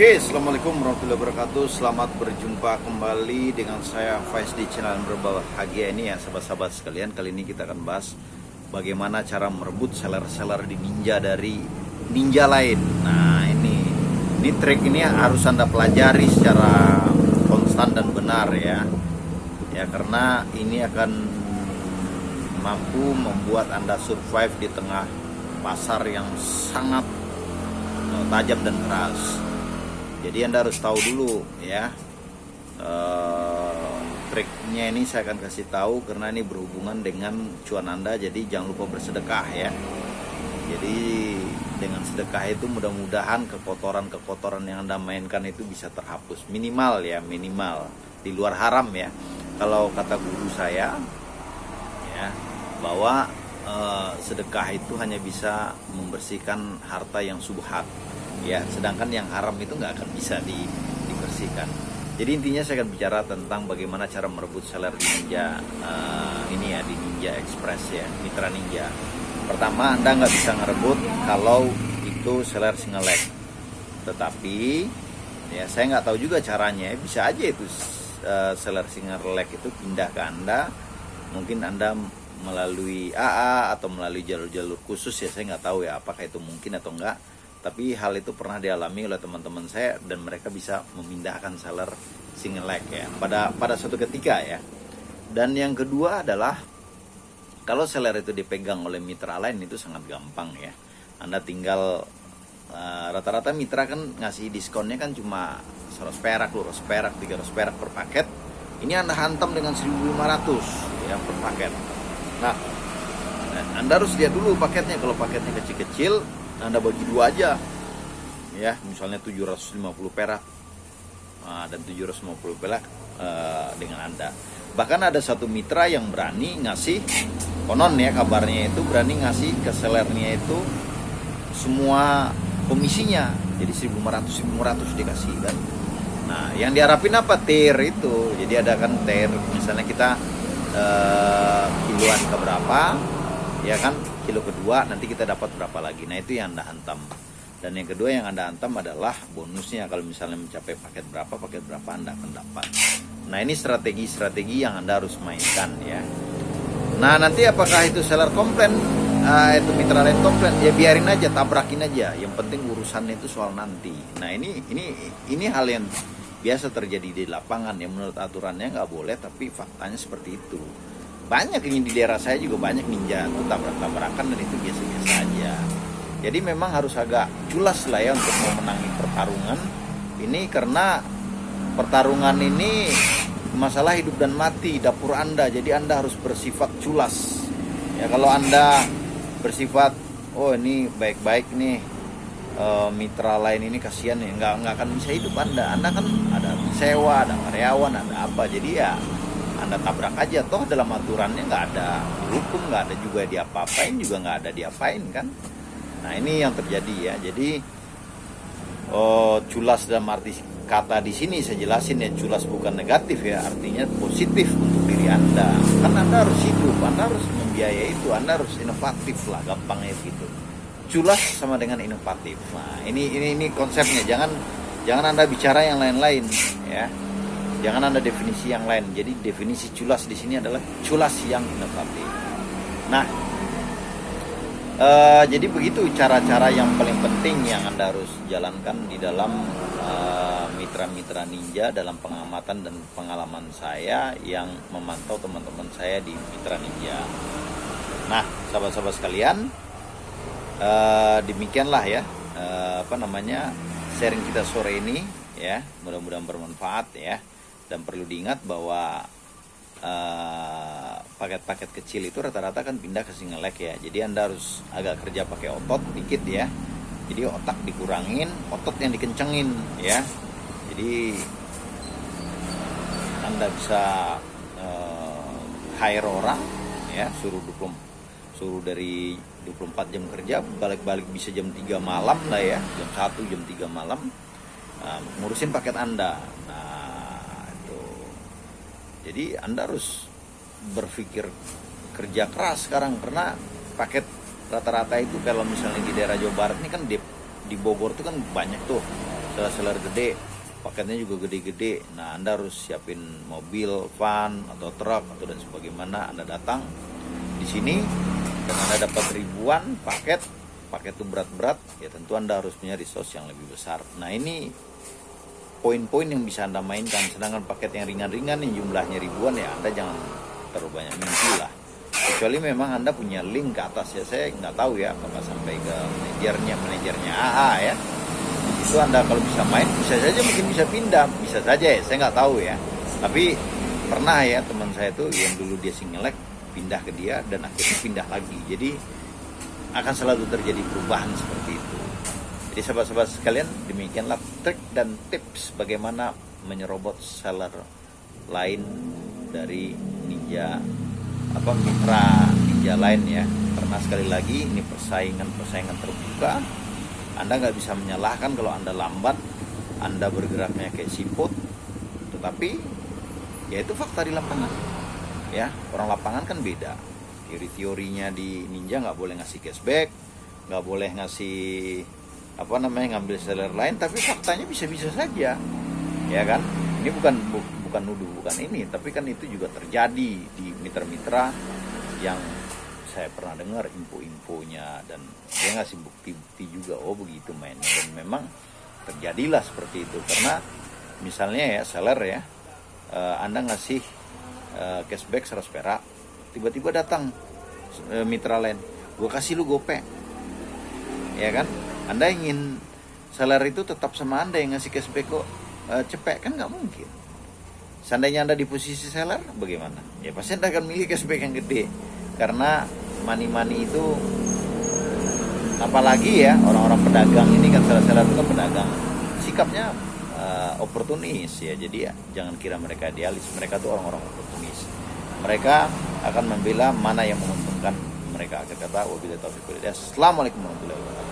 Oke, assalamualaikum warahmatullahi wabarakatuh. Selamat berjumpa kembali dengan saya Faiz di channel berbahagia ini ya, sahabat-sahabat sekalian. Kali ini kita akan bahas bagaimana cara merebut seller-seller di Ninja dari Ninja lain. Nah, ini trik ini harus Anda pelajari secara konstan dan benar ya. Ya, karena ini akan mampu membuat Anda survive di tengah pasar yang sangat tajam dan keras. Jadi Anda harus tahu dulu ya, triknya ini saya akan kasih tahu karena ini berhubungan dengan cuan Anda. Jadi jangan lupa bersedekah ya. Jadi dengan sedekah itu mudah-mudahan kekotoran yang Anda mainkan itu bisa terhapus minimal ya, minimal di luar haram ya. Kalau kata guru saya ya, bahwa sedekah itu hanya bisa membersihkan harta yang subhat ya, sedangkan yang haram itu nggak akan bisa dibersihkan. Jadi intinya saya akan bicara tentang bagaimana cara merebut seller di Ninja ini ya, di Ninja Express ya, Mitra Ninja. Pertama, Anda nggak bisa ngerebut kalau itu seller single leg. Tetapi ya saya nggak tahu juga caranya. Bisa aja itu seller single leg itu pindah ke Anda. Mungkin Anda melalui AA atau melalui jalur-jalur khusus ya, saya nggak tahu ya apakah itu mungkin atau enggak. Tapi hal itu pernah dialami oleh teman-teman saya dan mereka bisa memindahkan seller single leg ya pada suatu ketika ya. Dan yang kedua adalah kalau seller itu dipegang oleh mitra lain itu sangat gampang ya. Anda tinggal rata-rata mitra kan ngasih diskonnya kan cuma 100 perak, 200 perak, 300 perak per paket. Ini Anda hantam dengan 1.500 ya per paket. Nah, Anda harus lihat dulu paketnya. Kalau paketnya kecil-kecil, Anda bagi dua aja ya, misalnya 750 perak dan 750 perak dengan Anda. Bahkan ada satu mitra yang berani ngasih, konon ya kabarnya itu berani ngasih ke sellernya itu semua komisinya, jadi 1.500 dikasih kan. Nah, yang diharapin apa? Tier itu. Jadi ada kan tier, misalnya kita kiloan ke berapa ya kan, kilo kedua nanti kita dapat berapa lagi. Nah, itu yang Anda hantam. Dan yang kedua yang Anda hantam adalah bonusnya. Kalau misalnya mencapai paket berapa Anda akan dapat. Nah, ini strategi yang Anda harus mainkan ya. Nah, nanti apakah itu seller komplain, itu mitra lain komplain, ya biarin aja, tabrakin aja. Yang penting urusannya itu soal nanti. Nah, ini hal yang biasa terjadi di lapangan ya. Menurut aturannya nggak boleh, tapi faktanya seperti itu. Banyak ini di daerah saya juga banyak ninja itu tabrak-tabrakan dan itu biasa-biasa aja. Jadi memang harus agak culas lah ya untuk memenangi pertarungan ini, karena pertarungan ini masalah hidup dan mati dapur Anda. Jadi Anda harus bersifat culas. Ya, kalau Anda bersifat oh ini baik-baik nih, mitra lain ini kasihan nih, nggak akan bisa hidup Anda. Anda kan ada sewa, ada karyawan, ada apa. Jadi ya Anda tabrak aja, toh dalam aturannya nggak ada hukum, nggak ada juga diapa-apain, juga nggak ada diapain kan. Nah, ini yang terjadi ya. Jadi culas dalam arti kata di sini saya jelasin ya, culas bukan negatif ya, artinya positif untuk diri Anda. Kan Anda harus hidup, Anda harus membiayai itu, Anda harus inovatif lah, gampangnya gitu. Culas sama dengan inovatif. Nah, ini konsepnya. Jangan Anda bicara yang lain-lain ya. Jangan Anda definisi yang lain. Jadi definisi culas di sini adalah culas yang inovatif. Nah, jadi begitu cara-cara yang paling penting yang Anda harus jalankan di dalam mitra-mitra ninja, dalam pengamatan dan pengalaman saya yang memantau teman-teman saya di mitra ninja. Nah, sahabat-sahabat sekalian, demikianlah ya sharing kita sore ini ya. Mudah-mudahan bermanfaat ya. Dan perlu diingat bahwa paket-paket kecil itu rata-rata kan pindah ke single leg ya. Jadi Anda harus agak kerja pakai otot dikit ya. Jadi otak dikurangin, otot yang dikencengin ya. Jadi Anda bisa hire orang ya, suruh dari 24 jam kerja, balik-balik bisa jam 3 malam lah ya, jam 1, jam 3 malam ngurusin paket Anda. Jadi Anda harus berpikir kerja keras sekarang, karena paket rata-rata itu kalau misalnya di daerah Jawa Barat ini kan di Bogor itu kan banyak tuh seller gede, paketnya juga gede-gede. Nah, Anda harus siapin mobil, van atau truk atau dan sebagaimana. Anda datang di sini dan Anda dapat ribuan paket itu berat-berat, ya tentu Anda harus punya resource yang lebih besar. Nah, ini poin-poin yang bisa Anda mainkan. Sedangkan paket yang ringan-ringan yang jumlahnya ribuan, ya Anda jangan terlalu banyak mimpi lah. Kecuali memang Anda punya link ke atas, ya saya nggak tahu ya apakah sampai ke manajernya AA ya. Itu Anda kalau bisa main, bisa saja mungkin bisa pindah, bisa saja ya, saya nggak tahu ya. Tapi pernah ya teman saya tuh yang dulu dia Singelek pindah ke dia dan akhirnya pindah lagi. Jadi akan selalu terjadi perubahan seperti itu. Jadi sahabat-sahabat sekalian, demikianlah trik dan tips bagaimana menyerobot seller lain dari mitra ninja lain ya. Karena sekali lagi ini persaingan terbuka. Anda nggak bisa menyalahkan kalau Anda lambat, Anda bergeraknya kayak siput, tetapi ya itu fakta di lapangan ya. Orang lapangan kan beda. Teorinya di ninja nggak boleh ngasih cashback, nggak boleh ngasih ngambil seller lain, tapi faktanya bisa-bisa saja ya kan. Ini bukan nuduh, bukan ini, tapi kan itu juga terjadi di mitra-mitra yang saya pernah dengar info-infonya, dan dia ngasih bukti-bukti juga, oh begitu mainnya, dan memang terjadilah seperti itu. Karena misalnya ya seller ya, Anda ngasih cashback 100 perak, tiba-tiba datang mitra lain, gue kasih lu gope, ya kan. Anda ingin seller itu tetap sama Anda yang ngasih cashback kok cepet, kan nggak mungkin. Seandainya Anda di posisi seller, bagaimana? Ya pasti Anda akan milih cashback yang gede, karena money itu, apalagi ya orang-orang pedagang ini kan, seller-seller itu kan pedagang, sikapnya oportunis ya. Jadi ya jangan kira mereka idealis, mereka tuh orang-orang oportunis. Mereka akan membela mana yang menguntungkan mereka. Akhir kata, wabillahi taufiq wal hidayah. Assalamualaikum warahmatullahi wabarakatuh.